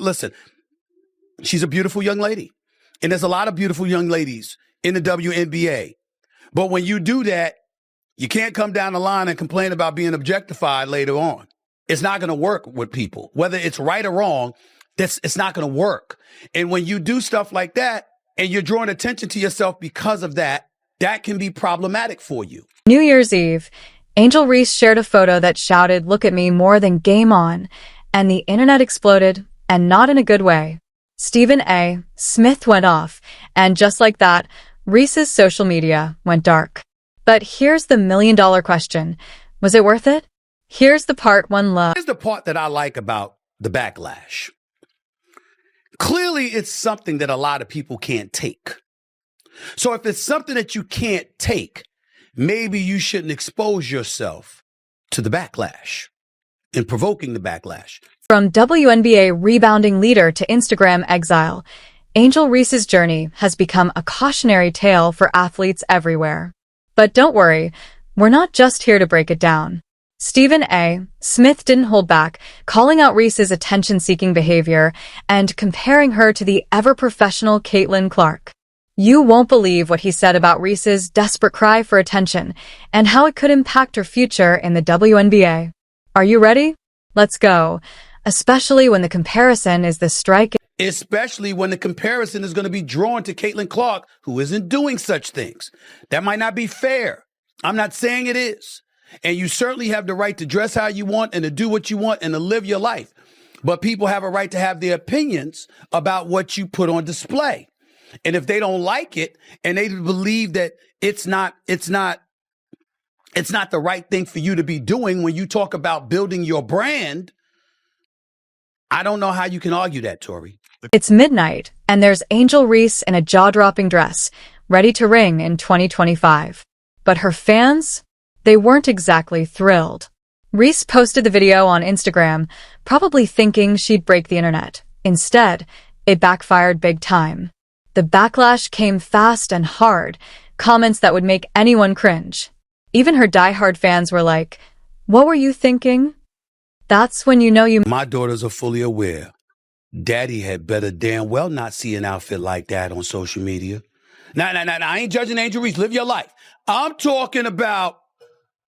listen, she's a beautiful young lady. And there's a lot of beautiful young ladies in the WNBA. But when you do that, you can't come down the line and complain about being objectified later on. It's not going to work with people. Whether it's right or wrong, it's not going to work. And when you do stuff like that and you're drawing attention to yourself because of that, that can be problematic for you. New Year's Eve, Angel Reese shared a photo that shouted, "Look at me, more than game on," and the internet exploded, and not in a good way. Stephen A. Smith went off, and just like that, Reese's social media went dark. But here's the million-dollar question. Was it worth it? Here's the part one loves. Here's the part that I like about the backlash. Clearly, it's something that a lot of people can't take. So if it's something that you can't take, maybe you shouldn't expose yourself to the backlash and provoking the backlash. From WNBA rebounding leader to Instagram exile, Angel Reese's journey has become a cautionary tale for athletes everywhere. But don't worry, we're not just here to break it down. Stephen A. Smith didn't hold back, calling out Reese's attention-seeking behavior and comparing her to the ever-professional Caitlin Clark. You won't believe what he said about Reese's desperate cry for attention and how it could impact her future in the WNBA. Are you ready? Let's go. Especially when the comparison is this striking. Especially when the comparison is going to be drawn to Caitlin Clark, who isn't doing such things. That might not be fair. I'm not saying it is. And you certainly have the right to dress how you want and to do what you want and to live your life. But people have a right to have their opinions about what you put on display. And if they don't like it and they believe that it's not the right thing for you to be doing when you talk about building your brand, I don't know how you can argue that, Tori. It's midnight, and there's Angel Reese in a jaw-dropping dress, ready to ring in 2025. But her fans? They weren't exactly thrilled. Reese posted the video on Instagram, probably thinking she'd break the internet. Instead, it backfired big time. The backlash came fast and hard, comments that would make anyone cringe. Even her diehard fans were like, "What were you thinking?" That's when you know you... My daughters are fully aware. Daddy had better damn well not see an outfit like that on social media. Now, I ain't judging Angel Reese. Live your life. I'm talking about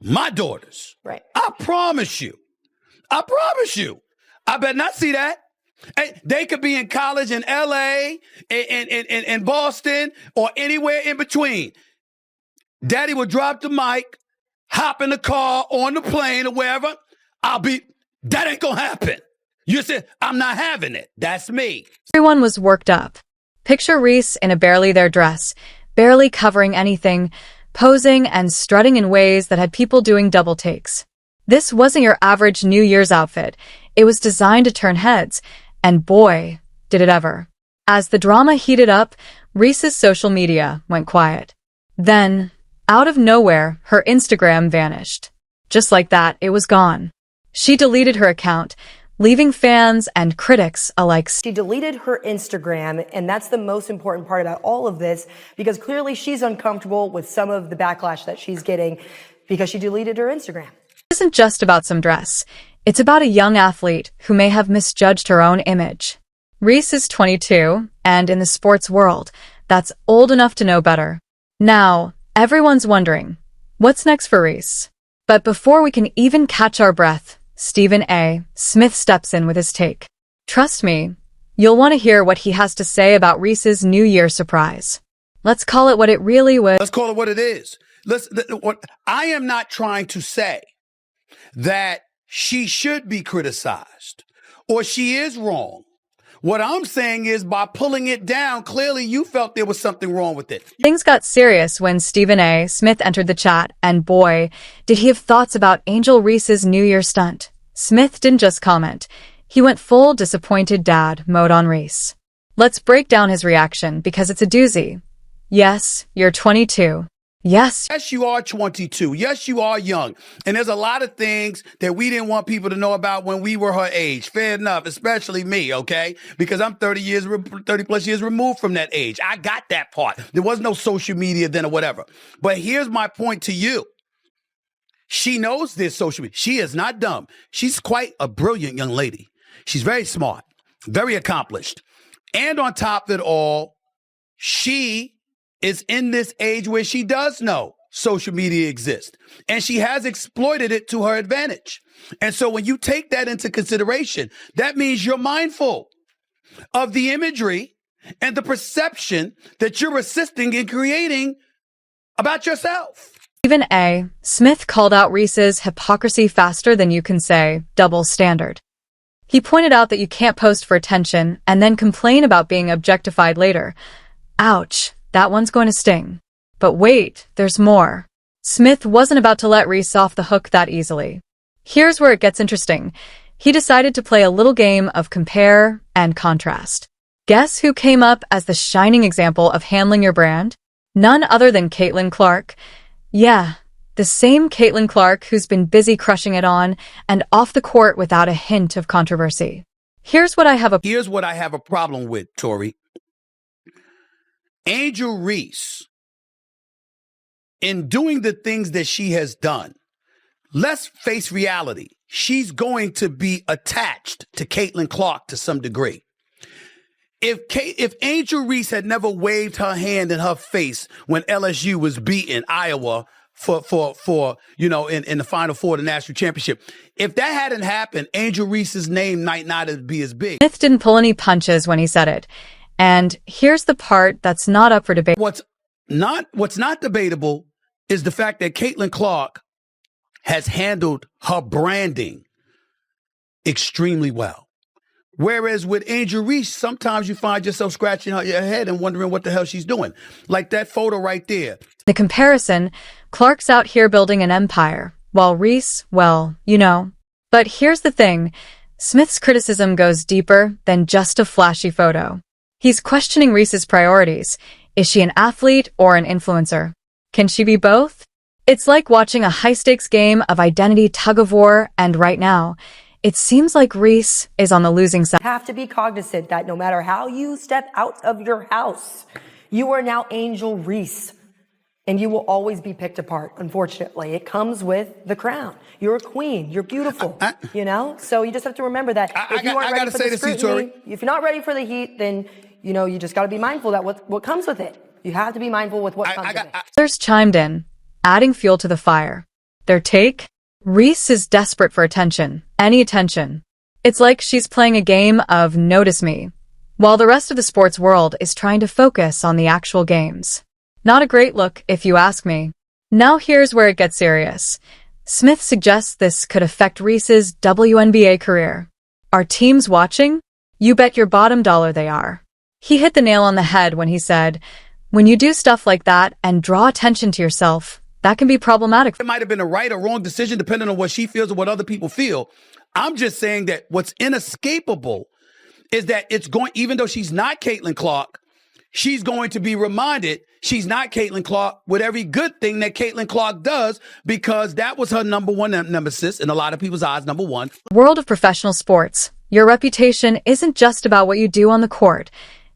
my daughters. Right. I promise you. I better not see that. Hey, they could be in college in L.A., in Boston, or anywhere in between. Daddy will drop the mic, hop in the car, on the plane, or wherever. That ain't gonna happen. You said, I'm not having it. That's me. Everyone was worked up. Picture Reese in a barely there dress, barely covering anything, posing and strutting in ways that had people doing double takes. This wasn't your average New Year's outfit. It was designed to turn heads, and boy, did it ever. As the drama heated up, Reese's social media went quiet. Then, out of nowhere, her Instagram vanished. Just like that, it was gone. She deleted her account, leaving fans and critics alike. She deleted her Instagram, and that's the most important part about all of this, because clearly she's uncomfortable with some of the backlash that she's getting because she deleted her Instagram. It isn't just about some dress. It's about a young athlete who may have misjudged her own image. Reese is 22, and in the sports world, that's old enough to know better. Now, everyone's wondering, what's next for Reese? But before we can even catch our breath, Stephen A. Smith steps in with his take. Trust me, you'll want to hear what he has to say about Reese's New Year surprise. Let's call it what it really was. Let's call it what it is. I am not trying to say that she should be criticized or she is wrong. What I'm saying is by pulling it down, clearly you felt there was something wrong with it. Things got serious when Stephen A. Smith entered the chat, and boy, did he have thoughts about Angel Reese's New Year stunt. Smith didn't just comment. He went full disappointed dad mode on Reese. Let's break down his reaction because it's a doozy. Yes, you're 22. Yes, you are 22. Yes, you are young. And there's a lot of things that we didn't want people to know about when we were her age. Fair enough, especially me, okay? Because I'm 30 plus years removed from that age. I got that part. There was no social media then or whatever. But here's my point to you. She knows this social media. She is not dumb. She's quite a brilliant young lady. She's very smart. very accomplished. And on top of it all, she is in this age where she does know social media exists, and she has exploited it to her advantage. And so when you take that into consideration, that means you're mindful of the imagery and the perception that you're assisting in creating about yourself. Stephen A. Smith called out Reese's hypocrisy faster than you can say double standard. He pointed out that you can't post for attention and then complain about being objectified later. Ouch, that one's going to sting. But wait, there's more. Smith wasn't about to let Reese off the hook that easily. Here's where it gets interesting. He decided to play a little game of compare and contrast. Guess who came up as the shining example of handling your brand? None other than Caitlin Clark. Yeah, the same Caitlin Clark who's been busy crushing it on and off the court without a hint of controversy. Here's what I have a problem with, Tori. Angel Reese, in doing the things that she has done, let's face reality. She's going to be attached to Caitlin Clark to some degree. If Angel Reese had never waved her hand in her face when LSU was beating Iowa for in the Final Four of the national championship, if that hadn't happened, Angel Reese's name might not be as big. Smith didn't pull any punches when he said it. And here's the part that's not up for debate. What's not debatable is the fact that Caitlin Clark has handled her branding extremely well. Whereas with Angel Reese, sometimes you find yourself scratching your head and wondering what the hell she's doing. Like that photo right there. The comparison, Clark's out here building an empire, while Reese, well, you know. But here's the thing, Smith's criticism goes deeper than just a flashy photo. He's questioning Reese's priorities. Is she an athlete or an influencer? Can she be both? It's like watching a high-stakes game of identity tug-of-war, and right now, it seems like Reese is on the losing side. You have to be cognizant that no matter how you step out of your house, you are now Angel Reese. And you will always be picked apart, unfortunately. It comes with the crown. You're a queen. You're beautiful. So you just have to remember that if you aren't ready for the scrutiny, if you're not ready for the heat, then, you just got to be mindful that what comes with it. You have to be mindful with what comes with it. Others chimed in, adding fuel to the fire. Their take? Reese is desperate for attention. Any attention. It's like she's playing a game of notice me, while the rest of the sports world is trying to focus on the actual games. Not a great look, if you ask me. Now here's where it gets serious. Smith suggests this could affect Reese's WNBA career. Are teams watching? You bet your bottom dollar they are. He hit the nail on the head when he said, when you do stuff like that and draw attention to yourself, that can be problematic. It might have been a right or wrong decision depending on what she feels or what other people feel. I'm just saying that what's inescapable is that even though she's not Caitlin Clark, she's going to be reminded she's not Caitlin Clark with every good thing that Caitlin Clark does, because that was her number one nemesis, in a lot of people's eyes, number one. World of professional sports. Your reputation isn't just about what you do on the court.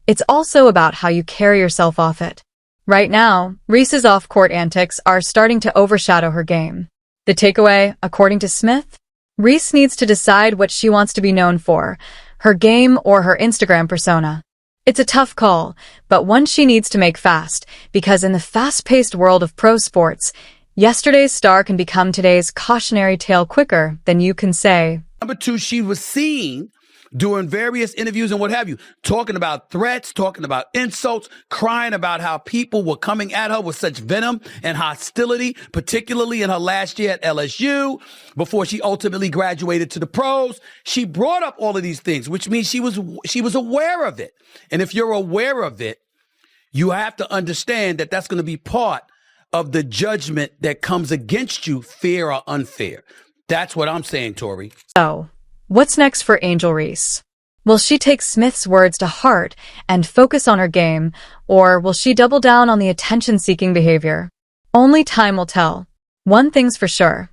It's also about how you carry yourself off it. Right now, Reese's off-court antics are starting to overshadow her game. The takeaway, according to Smith? Reese needs to decide what she wants to be known for, her game or her Instagram persona. It's a tough call, but one she needs to make fast, because in the fast-paced world of pro sports, yesterday's star can become today's cautionary tale quicker than you can say. Number two, she was seen doing various interviews and what have you, talking about threats, talking about insults, crying about how people were coming at her with such venom and hostility, particularly in her last year at LSU, before she ultimately graduated to the pros. She brought up all of these things, which means she was aware of it. And if you're aware of it, you have to understand that that's going to be part of the judgment that comes against you, fair or unfair. That's what I'm saying, Tori. So, what's next for Angel Reese? Will she take Smith's words to heart and focus on her game, or will she double down on the attention-seeking behavior? Only time will tell. One thing's for sure.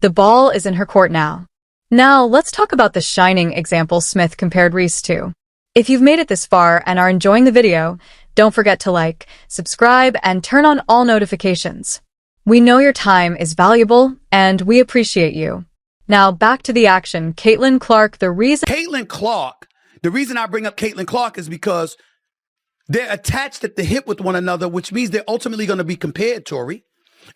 The ball is in her court now. Now, let's talk about the shining example Smith compared Reese to. If you've made it this far and are enjoying the video, don't forget to like, subscribe, and turn on all notifications. We know your time is valuable, and we appreciate you. Now, back to the action. Caitlin Clark, the reason... Caitlin Clark The reason I bring up Caitlin Clark is because they're attached at the hip with one another, which means they're ultimately going to be compared, Tori.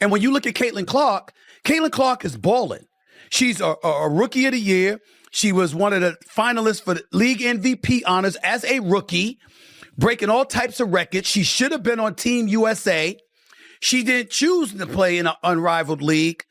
And when you look at Caitlin Clark is balling. She's a rookie of the year. She was one of the finalists for the league MVP honors as a rookie, breaking all types of records. She should have been on Team USA. She didn't choose to play in an unrivaled league.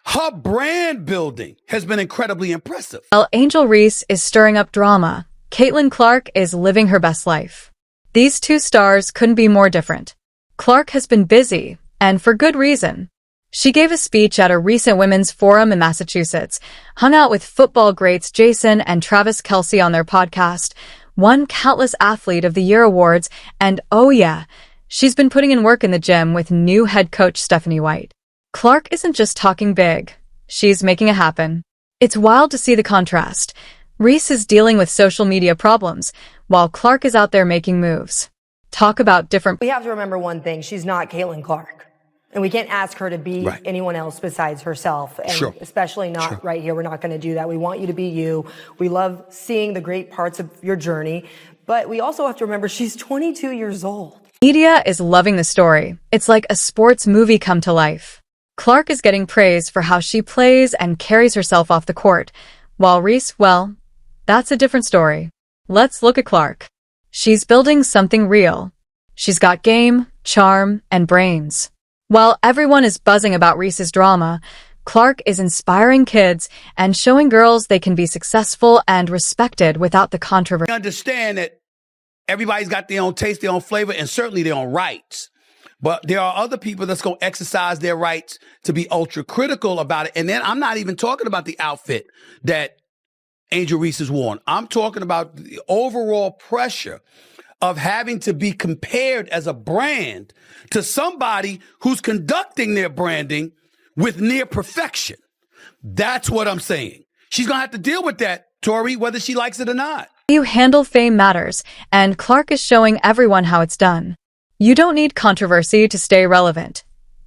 Her brand building has been incredibly impressive. While Angel Reese is stirring up drama, Caitlin Clark is living her best life. These two stars couldn't be more different. Clark has been busy, and for good reason. She gave a speech at a recent women's forum in Massachusetts, hung out with football greats Jason and Travis Kelce on their podcast, won countless Athlete of the Year awards, and oh yeah, she's been putting in work in the gym with new head coach Stephanie White. Clark isn't just talking big, she's making it happen. It's wild to see the contrast. Reese is dealing with social media problems, while Clark is out there making moves. Talk about different... We have to remember one thing, she's not Caitlin Clark. And we can't ask her to be anyone else besides herself. And especially not right here. We're not going to do that. We want you to be you. We love seeing the great parts of your journey. But we also have to remember she's 22 years old. Media is loving the story. It's like a sports movie come to life. Clark is getting praise for how she plays and carries herself off the court. While Reese, well, that's a different story. Let's look at Clark. She's building something real. She's got game, charm, and brains. While everyone is buzzing about Reese's drama, Clark is inspiring kids and showing girls they can be successful and respected without the controversy. I understand that everybody's got their own taste, their own flavor, and certainly their own rights. But there are other people that's going to exercise their rights to be ultra critical about it. And then I'm not even talking about the outfit that Angel Reese has worn. I'm talking about the overall pressure of having to be compared as a brand to somebody who's conducting their branding with near perfection. That's what I'm saying. She's going to have to deal with that, Tori, whether she likes it or not. You handle fame matters, and Clark is showing everyone how it's done. You don't need controversy to stay relevant.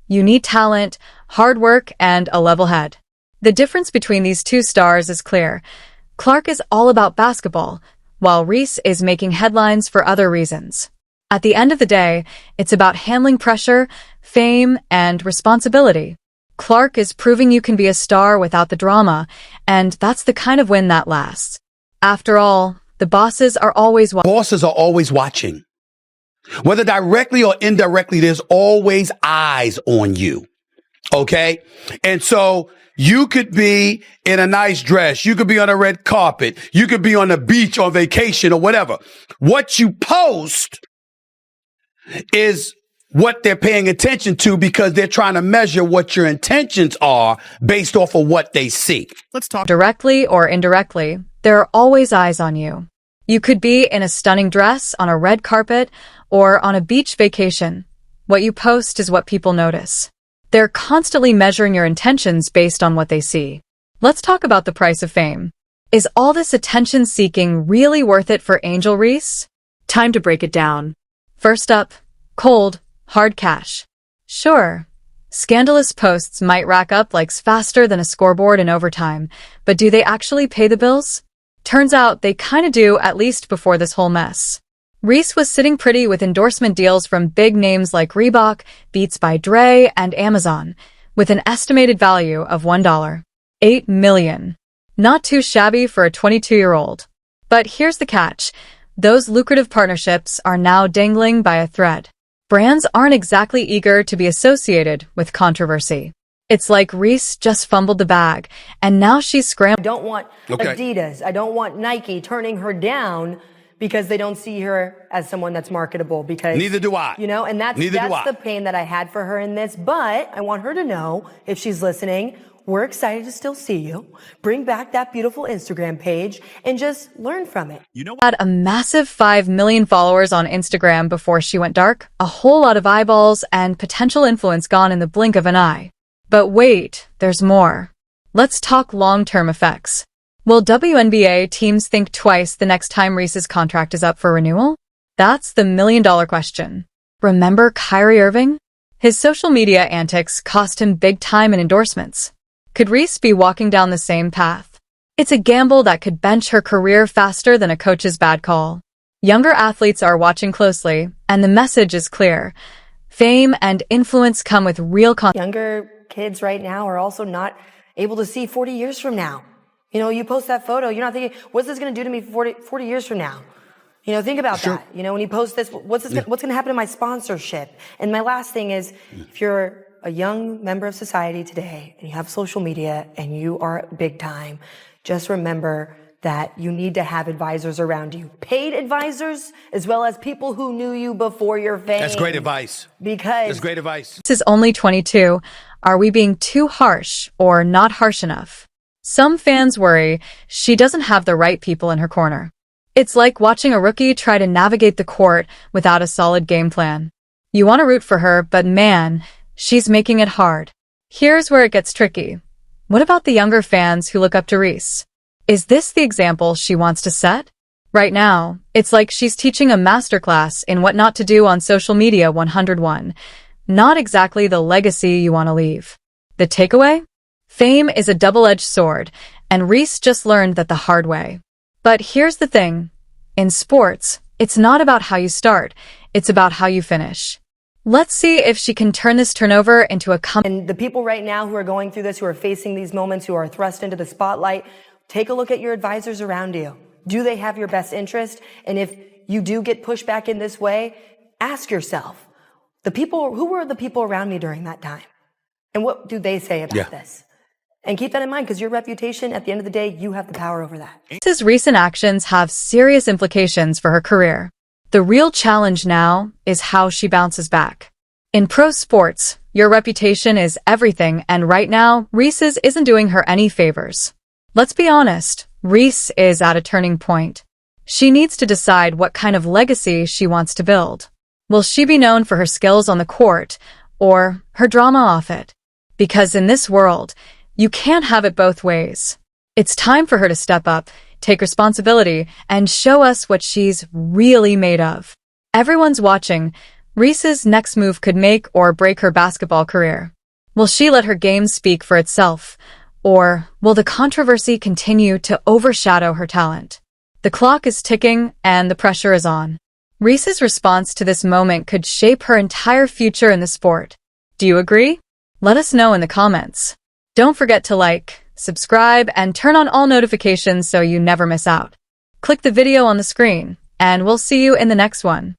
You need talent, hard work, and a level head. The difference between these two stars is clear. Clark is all about basketball, while Reese is making headlines for other reasons. At the end of the day, it's about handling pressure, fame, and responsibility. Clark is proving you can be a star without the drama, and that's the kind of win that lasts. After all, the bosses are always watching. Whether directly or indirectly, there's always eyes on you. Okay? And so you could be in a nice dress. You could be on a red carpet. You could be on the beach on vacation or whatever. What you post is what they're paying attention to because they're trying to measure what your intentions are based off of what they see. Let's talk directly or indirectly. There are always eyes on you. You could be in a stunning dress on a red carpet or on a beach vacation. What you post is what people notice. They're constantly measuring your intentions based on what they see. Let's talk about the price of fame. Is all this attention-seeking really worth it for Angel Reese? Time to break it down. First up, cold, hard cash. Sure, scandalous posts might rack up likes faster than a scoreboard in overtime, but do they actually pay the bills? Turns out they kinda do, at least before this whole mess. Reese was sitting pretty with endorsement deals from big names like Reebok, Beats by Dre, and Amazon, with an estimated value of $1. 8 million. Not too shabby for a 22-year-old. But here's the catch. Those lucrative partnerships are now dangling by a thread. Brands aren't exactly eager to be associated with controversy. It's like Reese just fumbled the bag, and now she's scrambling. I don't want Adidas. I don't want Nike turning her down because they don't see her as someone that's marketable. Because neither do I. You know, and that's the pain that I had for her in this. But I want her to know, if she's listening, we're excited to still see you. Bring back that beautiful Instagram page and just learn from it. You know, had a massive 5 million followers on Instagram before she went dark. A whole lot of eyeballs and potential influence gone in the blink of an eye. But wait, there's more. Let's talk long-term effects. Will WNBA teams think twice the next time Reese's contract is up for renewal? That's the million-dollar question. Remember Kyrie Irving? His social media antics cost him big time in endorsements. Could Reese be walking down the same path? It's a gamble that could bench her career faster than a coach's bad call. Younger athletes are watching closely, and the message is clear. Fame and influence come with real Younger kids right now are also not able to see 40 years from now. You know, you post that photo, you're not thinking, what's this going to do to me 40 years from now? You know, think about that. You know, when you post this, what's going to happen to my sponsorship? And my last thing is, if you're a young member of society today and you have social media and you are big time, just remember that you need to have advisors around you. Paid advisors, as well as people who knew you before your fame. That's great advice. That's great advice. This is only 22. Are we being too harsh or not harsh enough? Some fans worry she doesn't have the right people in her corner. It's like watching a rookie try to navigate the court without a solid game plan. You want to root for her, but man, she's making it hard. Here's where it gets tricky. What about the younger fans who look up to Reese? Is this the example she wants to set? Right now, it's like she's teaching a masterclass in what not to do on social media 101. Not exactly the legacy you want to leave. The takeaway? Fame is a double-edged sword, and Reese just learned that the hard way. But here's the thing. In sports, it's not about how you start, it's about how you finish. Let's see if she can turn this turnover into a And the people right now who are going through this, who are facing these moments, who are thrust into the spotlight, take a look at your advisors around you. Do they have your best interest? And if you do get pushed back in this way, ask yourself, who were the people around me during that time? And what do they say about this? And keep that in mind, because your reputation, at the end of the day, you have the power over that. Reese's recent actions have serious implications for her career. The real challenge now is how she bounces back. In pro sports, your reputation is everything, and right now, Reese's isn't doing her any favors. Let's be honest, Reese is at a turning point. She needs to decide what kind of legacy she wants to build. Will she be known for her skills on the court, or her drama off it? Because in this world, you can't have it both ways. It's time for her to step up, take responsibility, and show us what she's really made of. Everyone's watching. Reese's next move could make or break her basketball career. Will she let her game speak for itself, or will the controversy continue to overshadow her talent? The clock is ticking and the pressure is on. Reese's response to this moment could shape her entire future in the sport. Do you agree? Let us know in the comments. Don't forget to like, subscribe, and turn on all notifications so you never miss out. Click the video on the screen, and we'll see you in the next one.